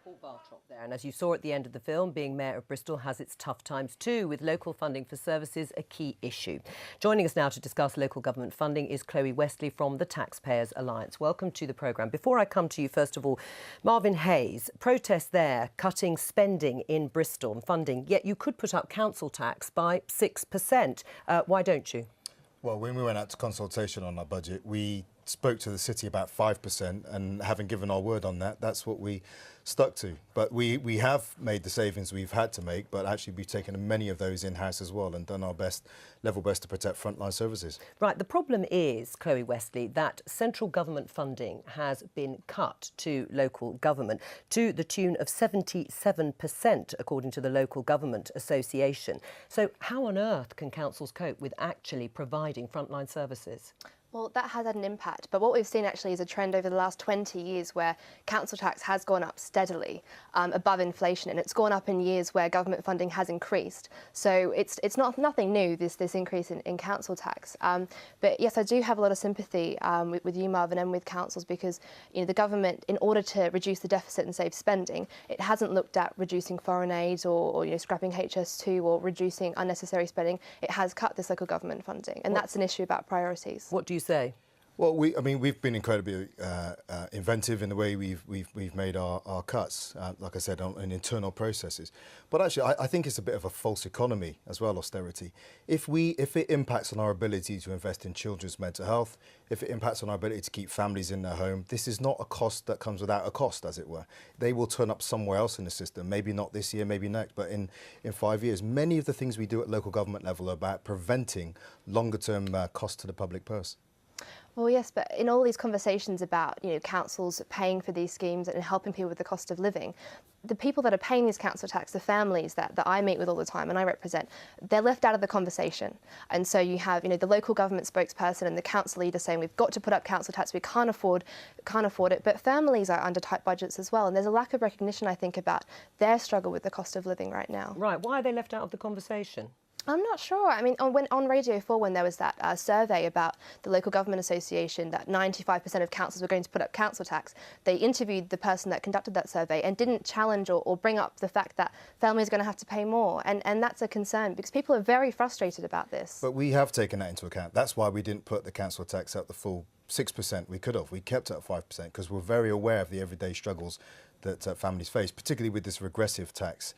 Paul Bartrop there, and as you saw at the end of the film, being Mayor of Bristol has its tough times too, with local funding for services a key issue. Joining us now to discuss local government funding is Chloe Westley from the Taxpayers Alliance. Welcome to the programme. Before I come to you, first of all, Marvin Hayes, protests there cutting spending in Bristol and funding, yet you could put up council tax by 6%. Why don't you? Well, when we went out to consultation on our budget, we spoke to the city about 5%, and having given our word on that, that's what we stuck to. But we have made the savings we've had to make, but actually we've taken many of those in-house as well and done our level best to protect frontline services. Right, the problem is, Chloe Westley, that central government funding has been cut to local government to the tune of 77%, according to the Local Government Association. So how on earth can councils cope with actually providing frontline services? Well, that has had an impact, but what we've seen actually is a trend over the last 20 years where council tax has gone up steadily above inflation, and it's gone up in years where government funding has increased. So it's nothing new, this increase in council tax. But yes, I do have a lot of sympathy with you, Marvin, and with councils, because the government, in order to reduce the deficit and save spending, it hasn't looked at reducing foreign aid or scrapping HS2 or reducing unnecessary spending. It has cut this local government funding, and that's an issue about priorities. What do you say? Well, we've been incredibly inventive in the way we've made our cuts, like I said, in internal processes. But actually, I think it's a bit of a false economy as well, austerity. If it impacts on our ability to invest in children's mental health, if it impacts on our ability to keep families in their home, this is not a cost that comes without a cost, as it were. They will turn up somewhere else in the system, maybe not this year, maybe next, but in 5 years. Many of the things we do at local government level are about preventing longer-term costs to the public purse. Well, yes, but in all these conversations about councils paying for these schemes and helping people with the cost of living, the people that are paying these council tax, the families that I meet with all the time and I represent, they're left out of the conversation. And so you have the local government spokesperson and the council leader saying we've got to put up council tax, we can't afford it. But families are under tight budgets as well, and there's a lack of recognition, I think, about their struggle with the cost of living right now. Right, why are they left out of the conversation? I'm not sure. I mean, on Radio 4, when there was that survey about the Local Government Association that 95% of councils were going to put up council tax, they interviewed the person that conducted that survey and didn't challenge or bring up the fact that families are going to have to pay more. And that's a concern because people are very frustrated about this. But we have taken that into account. That's why we didn't put the council tax at the full 6%. We could have. We kept it at 5% because we're very aware of the everyday struggles that families face, particularly with this regressive tax.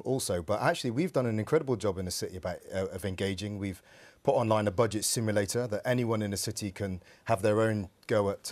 Also, but actually we've done an incredible job in the city of engaging. We've put online a budget simulator that anyone in the city can have their own go at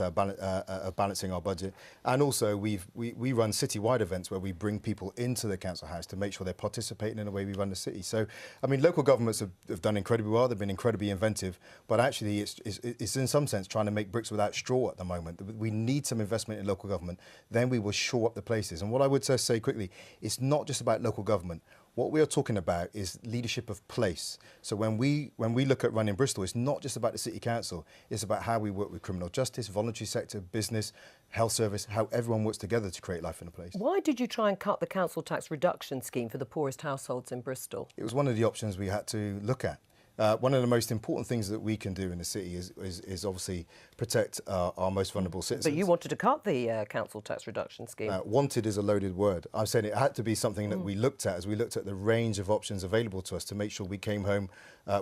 balancing our budget. And also we run citywide events where we bring people into the council house to make sure they're participating in the way we run the city. So, I mean, local governments have done incredibly well. They've been incredibly inventive, but actually it's in some sense trying to make bricks without straw at the moment. We need some investment in local government. Then we will shore up the places. And what I would say quickly, it's not just about local government. What we are talking about is leadership of place. So when we look at running Bristol, it's not just about the City Council, it's about how we work with criminal justice, voluntary sector, business, health service, how everyone works together to create life in a place. Why did you try and cut the council tax reduction scheme for the poorest households in Bristol? It was one of the options we had to look at. One of the most important things that we can do in the city is obviously protect our most vulnerable citizens. But you wanted to cut the council tax reduction scheme. Wanted is a loaded word. I'm saying it had to be something that we looked at as we looked at the range of options available to us to make sure we came home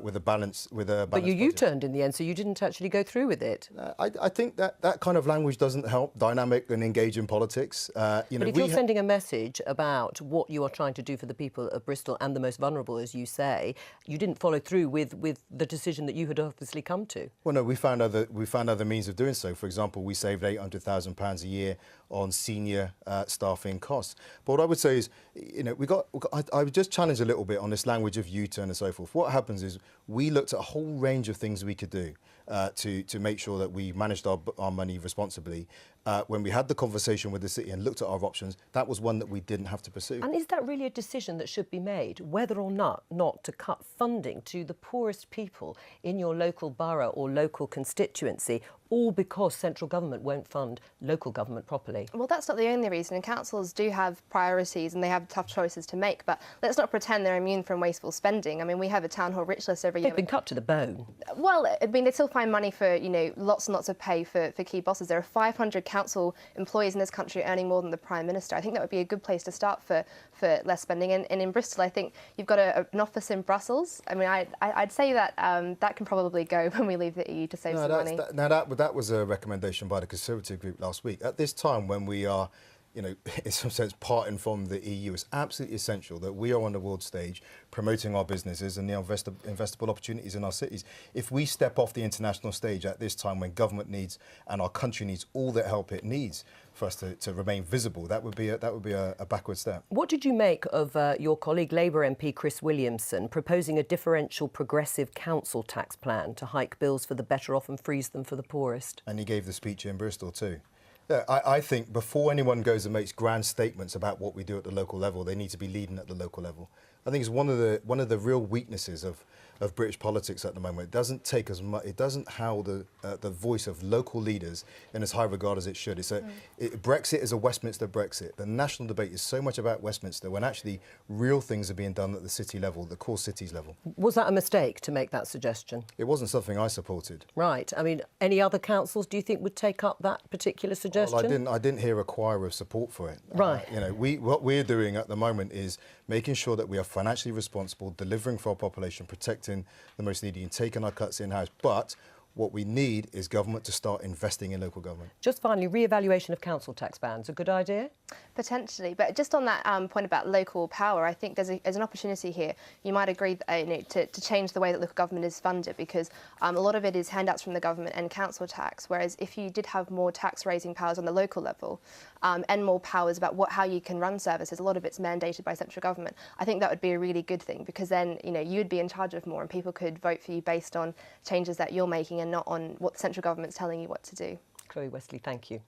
with a balance. But you U-turned in the end, so you didn't actually go through with it. I think that kind of language doesn't help dynamic and engage in politics. But if you're sending a message about what you are trying to do for the people of Bristol and the most vulnerable, as you say, you didn't follow through with the decision that you had obviously come to. Well, no, we found other means of doing so. For example, we saved £800,000 a year on senior staffing costs. But what I would say is, I would just challenge a little bit on this language of U-turn and so forth. What happens is we looked at a whole range of things we could do to make sure that we managed our money responsibly. When we had the conversation with the city and looked at our options, that was one that we didn't have to pursue. And is that really a decision that should be made, whether or not to cut funding to the poorest people in your local borough or local constituency, all because central government won't fund local government properly? way? Well, that's not the only reason, and councils do have priorities and they have tough choices to make, but let's not pretend they're immune from wasteful spending. I mean, we have a town hall rich list every year. They've been cut to the bone. Well, I mean, they still find money for, lots and lots of pay for key bosses. There are 500 council employees in this country earning more than the Prime Minister. I think that would be a good place to start for less spending. And in Bristol, I think you've got an office in Brussels. I mean, I'd say that that can probably go when we leave the EU to save some money. That was a recommendation by the Conservative group last week. At this time when we are, in some sense, parting from the EU, it's absolutely essential that we are on the world stage promoting our businesses and the investable opportunities in our cities. If we step off the international stage at this time when government needs and our country needs all the help it needs for us to remain visible, that would be a backward step. What did you make of your colleague Labour MP Chris Williamson proposing a differential progressive council tax plan to hike bills for the better off and freeze them for the poorest? And he gave the speech in Bristol too. Yeah, I think before anyone goes and makes grand statements about what we do at the local level, they need to be leading at the local level. I think it's one of the real weaknesses of British politics at the moment. It doesn't take as much. It doesn't how the voice of local leaders in as high regard as it should. Brexit is a Westminster Brexit. The national debate is so much about Westminster when actually real things are being done at the city level, the core cities level. Was that a mistake to make that suggestion? It wasn't something I supported. Right. I mean, any other councils do you think would take up that particular suggestion? Well, I didn't hear a choir of support for it. Right. What we're doing at the moment is making sure that we are financially responsible, delivering for our population, protecting the most needy and taking our cuts in-house. But what we need is government to start investing in local government. Just finally, re-evaluation of council tax bans, a good idea? Potentially, but just on that point about local power, I think there's an opportunity here. You might agree to change the way that local government is funded, because a lot of it is handouts from the government and council tax, whereas if you did have more tax-raising powers on the local level and more powers about how you can run services, a lot of it's mandated by central government, I think that would be a really good thing, because then you'd be in charge of more and people could vote for you based on changes that you're making and not on what the central government's telling you what to do. Chloe Westley, thank you.